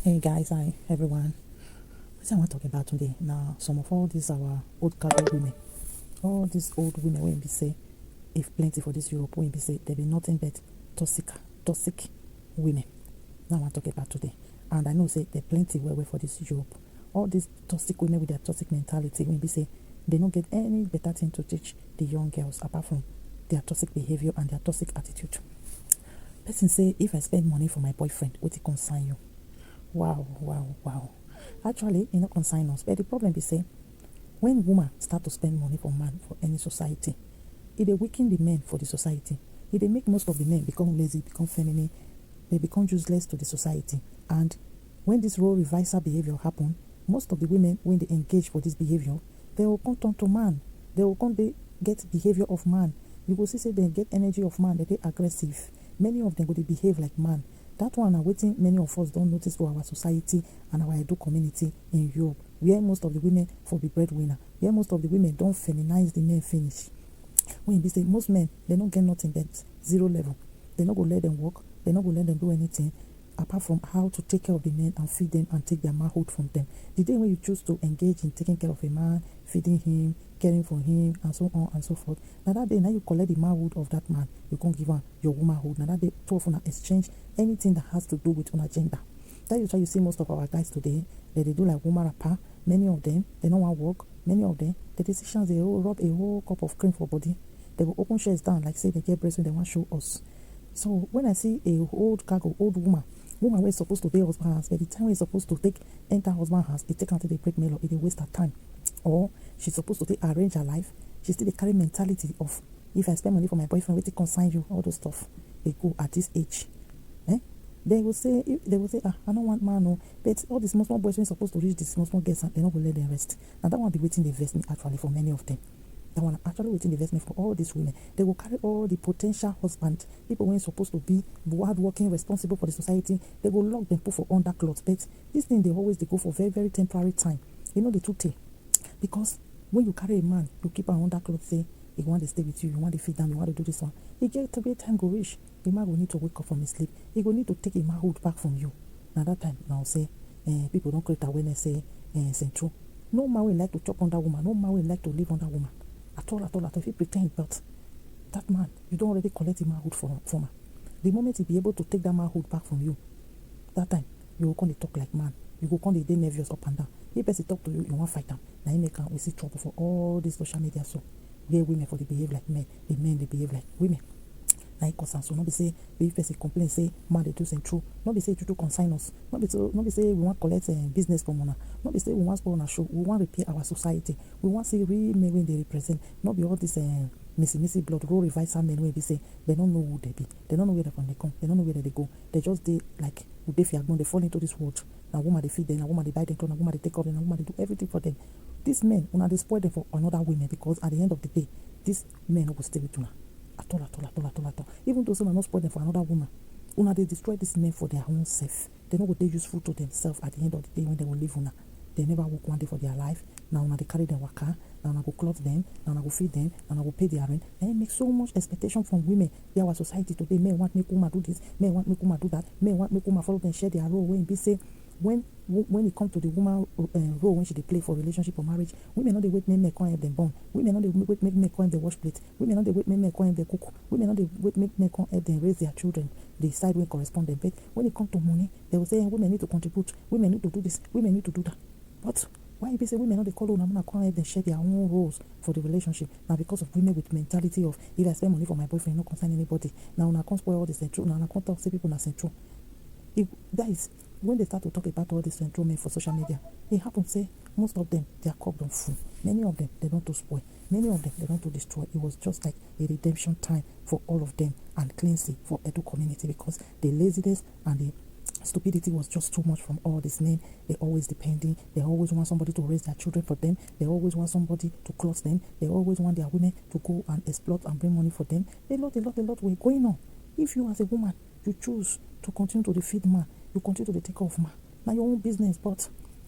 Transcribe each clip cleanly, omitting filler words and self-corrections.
Hey guys, hi everyone. What I want to talk about today now, some of all these our old cattle women, all these old women when be say, if plenty for this Europe, when be say there be nothing but toxic women. Now I want to talk about today. And I know say there plenty where for this Europe. All these toxic women with their toxic mentality, when be say they don't get any better thing to teach the young girls apart from their toxic behavior and their toxic attitude. Person say if I spend money for my boyfriend, what it concern you? Wow. Actually, e no concern us. But the problem be say, when woman start to spend money for man for any society, e dey weaken the men for the society. E dey make most of the men become lazy, become feminine, they become useless to the society. And when this role reversal behavior happen, most of the women when they engage for this behavior, they will come turn to man. They will come get behavior of man. You go see say they get energy of man, they dey aggressive. Many of them go dey behave like man. That one na wetin many of us don notice for our society and our Edo community in Europe, where most of the women for be breadwinner, where most of the women don feminize the men finish. When be say most men, they don't get nothing but zero level. They not go let them work, they not go let them do anything apart from how to take care of the men and feed them and take their manhood from them. The day when you choose to engage in taking care of a man, feeding him, caring for him, and so on and so forth, now that day, now you collect the manhood of that man, you can't give her your womanhood. Now that day, two of una exchange anything that has to do with an agenda. That is why you see most of our guys today, they do like woman rapper. Many of them, they don't want to work. Many of them, the decisions, they will rub a whole cup of cream for body. They will open shares down, like say they get breast when they want to show us. So when I see a old cargo, old woman where is supposed to be husband house, by the time we're supposed to take enter husband house, it take until they break mail or it waste her time. Or she's supposed to take arrange her life. She still carry mentality of if I spend money for my boyfriend, what it consign you, all those stuff. They go at this age. They will say, I don't want man, no. But all these small boys when supposed to reach these small girls, they're not going to let them rest. Now that one be waiting the investment actually for many of them. That one actually waiting the investment for all these women. They will carry all the potential husband, people when supposed to be hardworking, responsible for the society. They will lock them, put for underclothes. But this thing they go for very, very temporary time. You know the truth. Because when you carry a man, you keep her underclothes, say, you want to stay with you, you want to feed them, you want to do this one. It get to be time go reach. The man will need to wake up from his sleep. He will need to take a manhood back from you. Now that time, now say, people don't create awareness, say, shentro. No man will like to chop under woman. No man will like to live under woman. At all. If you pretend, but that man, you don't already collect the manhood from her. The moment he be able to take that manhood back from you, that time, you will come to talk like man. You will come to be nervous up and down. If person talk to you, you want fight them. Now you make we see trouble for all this social media. So, where women for they behave like men, the men they behave like women. Now it concern so not be say if person complain say man they do true. Not be say to consign us. Not be say we want collect business from una. Not be say we want spoil on a show. We want repair our society. We want see real men when they represent. Not be all this missy blood role reviser men when they say they don't know who they be. They don't know where they come. They don't know where they go. They just like they fall into this world. Now woman they feed them, now woman they buy them, now woman they take care of them, now woman they do everything for them. These men, una they spoil them for another women because at the end of the day, these men will stay with una. At all. Even though some are not spoil them for another woman, una they destroy these men for their own self. They know what they useful to themselves at the end of the day when they will leave una. They never work one day for their life. Now una they carry them waka, now una go clothe them, now una go feed them, now una go pay their rent. And it makes so much expectation from women. In our society today, men want me woman do this, men want me woman do that, men want me woman follow them share their role when be say when it comes to the woman role when she they play for relationship or marriage, women not they wait men come help them born. Women not they wait men come help them wash plate. Women not they wait men come help them cook. Women not they wait men come help them raise their children. They decide when correspond them. But when it comes to money, they will say women need to contribute. Women need to do this. Women need to do that. But why if they say women not they call on them come help them share their own roles for the relationship? Now because of women with mentality of if I spend money for my boyfriend, not concern anybody. Now I can't spoil all this central. Now I can't talk say people are central. Guys, when they start to talk about all this central men for social media, it happens say most of them their cup don't full. Many of them they don't to spoil. Many of them they don't to destroy. It was just like a redemption time for all of them and cleansing for Edo community because the laziness and the stupidity was just too much from all these men. They always depending. They always want somebody to raise their children for them. They always want somebody to clothe them. They always want their women to go and exploit and bring money for them. A lot way going on. If you as a woman you choose to continue to defeat man, you continue to take care of man. Now your own business, but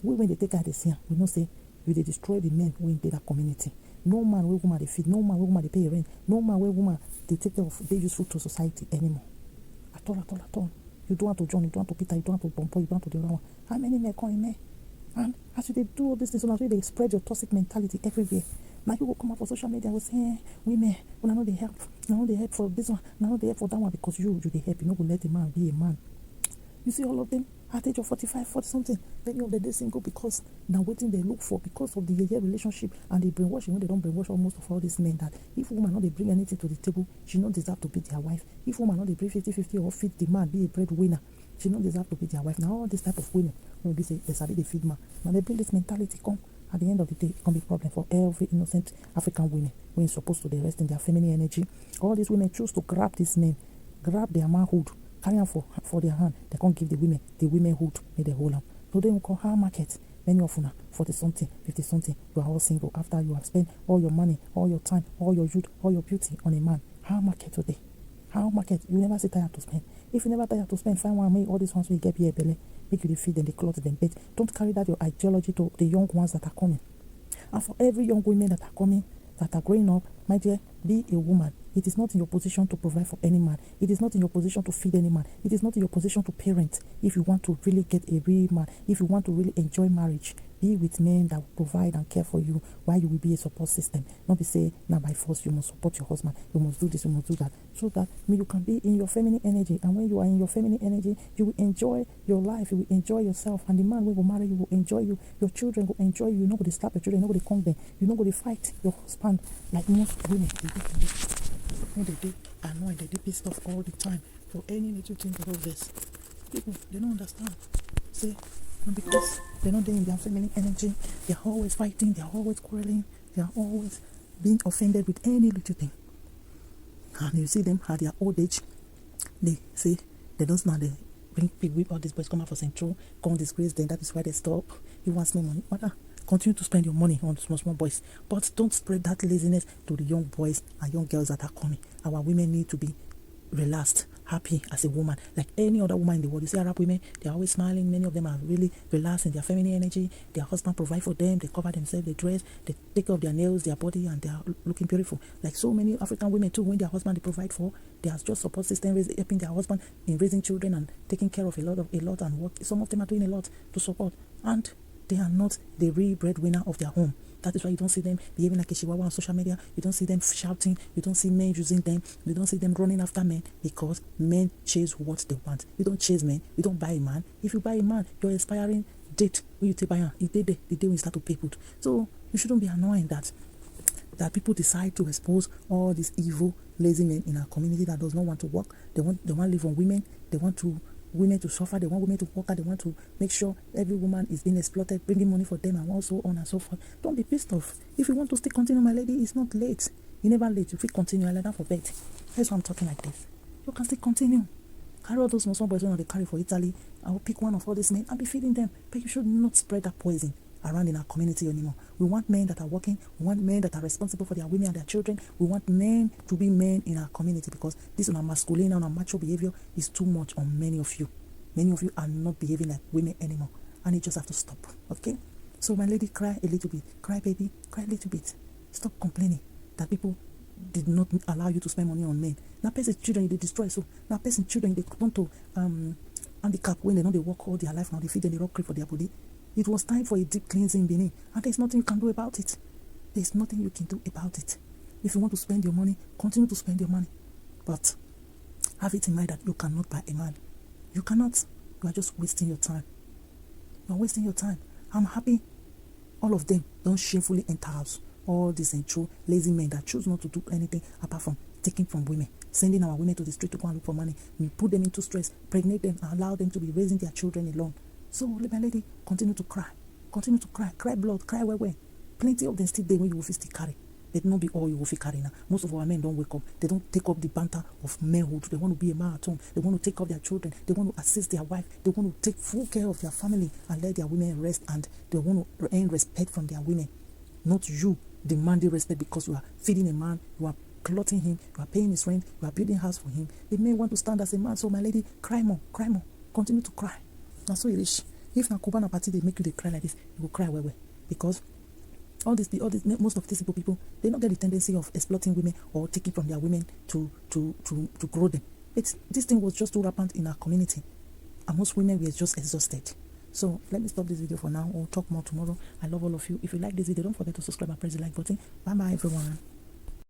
when they take out this here, we know say you they destroy the men who in that community. No man where woman they feed, no man where woman they pay rent, no man where woman they take care of they useful to society anymore. At all. You do want to John, you do want to Peter, you do want to Pompo, you do want to the other one. How many men come in men? And as you do all these things, so now they spread your toxic mentality everywhere. Now you will come up for social media and will say, women, when I know they help, now they help for this one, now they help for that one, because you they help. You know, go let a man be a man. You see all of them at the age of 45, 40 something, many of them they single because now waiting they look for because of the year relationship and the brainwashing. When they don't brainwash almost of all these men that if woman not they bring anything to the table, she not deserve to be their wife. If woman not they bring 50-50 or feed the man, be a breadwinner, she not deserve to be their wife. Now all this type of women will be say they sabi they feed man. Now they bring this mentality come. At the end of the day, it can be a problem for every innocent African women when supposed to they rest in their feminine energy. All these women choose to grab these men, grab their manhood, carry them for their hand. They can't give the womenhood, may they hold them. So they will call her market. Many of them 40 something, 50 something, you are all single after you have spent all your money, all your time, all your youth, all your beauty on a man. How market today? How market? You never say tired to spend. If you never tired to spend, find one, make all these ones will get be a belly. Make you feed them, the clothes, them bed. Don't carry that your ideology to the young ones that are coming. And for every young women that are coming, that are growing up, my dear, be a woman. It is not in your position to provide for any man. It is not in your position to feed any man. It is not in your position to parent. If you want to really get a real man, if you want to really enjoy marriage, be with men that will provide and care for you while you will be a support system. Not be say, now by force, you must support your husband. You must do this, you must do that. So that you can be in your feminine energy. And when you are in your feminine energy, you will enjoy your life. You will enjoy yourself. And the man will marry you will enjoy you. Your children will enjoy you. You're not going to slap your children. You're not going to conk them. You're not going to fight your husband like most women. They do annoyed, they pissed off all the time for any little thing about this. People, they don't understand. See, because they're not there in their feminine energy, they're always fighting, they're always quarreling, they're always being offended with any little thing. And you see them at their old age, they say they don't know, they bring big whip, all these boys come out for shentro, come disgrace them, that is why they stop. He wants me money. Mother, continue to spend your money on small boys, but don't spread that laziness to the young boys and young girls that are coming. Our women need to be relaxed, happy as a woman, like any other woman in the world. You see Arab women, they're always smiling. Many of them are really relaxed in their feminine energy. Their husband provide for them, they cover themselves, they dress, they take care of their nails, their body, and they are looking beautiful. Like so many African women too, when their husband they provide for, they are just support system, helping their husband in raising children and taking care of a lot and work. Some of them are doing a lot to support, and they are not the real breadwinner of their home. That is why you don't see them behaving like a chihuahua on social media. You don't see them shouting. You don't see men using them. You don't see them running after men, because men chase what they want. You don't chase men. You don't buy a man. If you buy a man, your expiring date when you take buy him, the day when you start to pay put. So you shouldn't be annoying that people decide to expose all these evil, lazy men in our community that does not want to work. They want to live on women. They want women to suffer, they want women to work out, they want to make sure every woman is being exploited, bringing money for them, and also on and so forth. Don't be pissed off. If you want to still continue, my lady, it's not late. You never late. If you continue, I let that for bed. That's why I'm talking like this. You can still continue. Carry all those small boys when they carry for Italy. I will pick one of all these men and be feeding them. But you should not spread that poison around in our community anymore. We want men that are working. We want men that are responsible for their women and their children. We want men to be men in our community, because this on our masculine and our macho behavior is too much on many of you. Many of you are not behaving like women anymore, and you just have to stop. Okay? So my lady, cry a little bit. Cry, baby. Cry a little bit. Stop complaining that people did not allow you to spend money on men. Now person children they destroy. So now person children they want to handicap when they know they work all their life. Now they feed them the rock cream for their body. It was time for a deep cleansing, Benin, and there's nothing you can do about it. There's nothing you can do about it. If you want to spend your money, continue to spend your money, but have it in mind that you cannot buy a man. You cannot. You are just wasting your time. You are wasting your time. I'm happy all of them don't shamefully enter house. All these true lazy men that choose not to do anything apart from taking from women, sending our women to the street to go and look for money. We put them into stress, pregnate them, and allow them to be raising their children alone. So, my lady, continue to cry. Continue to cry. Cry blood. Cry where. Plenty of them still there when you will still carry. It not be all you will carry now. Most of our men don't wake up. They don't take up the banter of manhood. They want to be a man at home. They want to take up their children. They want to assist their wife. They want to take full care of their family and let their women rest. And they want to earn respect from their women. Not you demanding respect because you are feeding a man. You are clothing him. You are paying his rent. You are building a house for him. The men want to stand as a man. So my lady, cry more. Cry more. Continue to cry. Now so it is. If na cubanna party they make you they cry like this, you will cry well. Because most of these people, they don't get the tendency of exploiting women or taking from their women to grow them. This thing was just too rampant in our community, and most women were just exhausted. So let me stop this video for now. We'll talk more tomorrow. I love all of you. If you like this video, don't forget to subscribe and press the like button. Bye bye everyone.